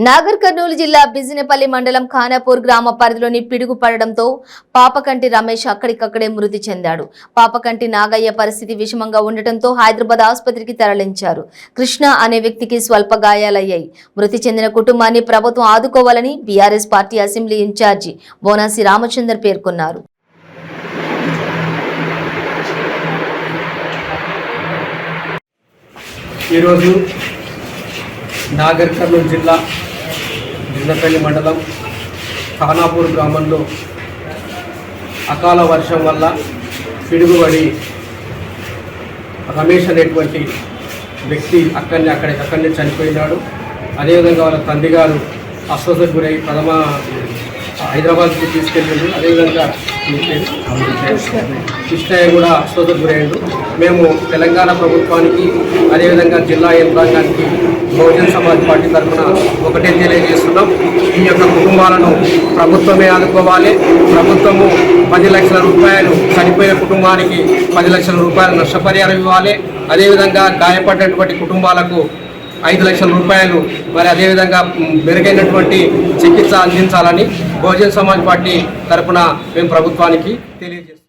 నాగర్ కర్నూలు జిల్లా బిజినపల్లి మండలం ఖానాపూర్ గ్రామ పరిధిలోని పిడుగు పడడంతో పాపకంటి రమేష్ అక్కడికక్కడే మృతి చెందాడు. పాపకంటి నాగయ్య పరిస్థితి విషమంగా ఉండటంతో హైదరాబాద్ ఆసుపత్రికి తరలించారు. కృష్ణ అనే వ్యక్తికి స్వల్ప గాయాలయ్యాయి. మృతి చెందిన కుటుంబాన్ని ప్రభుత్వం ఆదుకోవాలని BRS party assembly incharge బోనాసి Ramachandar పేర్కొన్నారు. ఈరోజు నాగర్ కర్నూలు జిల్లా బిజినపల్లి మండలం ఖానాపూర్ గ్రామంలో అకాల వర్షం వల్ల పిడుగుబడి రమేష్ అనేటువంటి వ్యక్తి అక్కడనే చనిపోయినాడు. అదేవిధంగా వాళ్ళ తండ్రి గారు అస్వస్థతకు గురై ప్రథమ హైదరాబాద్కి తీసుకెళ్ళాడు. అదేవిధంగా కృష్ణయ్య కూడా అస్వస్థతకు గురయ్యాడు. మేము తెలంగాణ ప్రభుత్వానికి అదేవిధంగా జిల్లా యంత్రాంగానికి బహుజన్ సమాజ్ పార్టీ తరఫున ఒకటే తెలియజేస్తున్నాం. ఈ యొక్క కుటుంబాలను ప్రభుత్వమే ఆదుకోవాలి. ప్రభుత్వము 10 లక్షల రూపాయలు చనిపోయిన కుటుంబానికి 10 లక్షల రూపాయలు నష్టపరిహారం ఇవ్వాలి. అదేవిధంగా గాయపడినటువంటి కుటుంబాలకు 5 లక్షల రూపాయలు మరి అదేవిధంగా మెరుగైనటువంటి చికిత్స అందించాలని బహుజన్ సమాజ్ పార్టీ తరఫున మేము ప్రభుత్వానికి తెలియజేస్తున్నాం.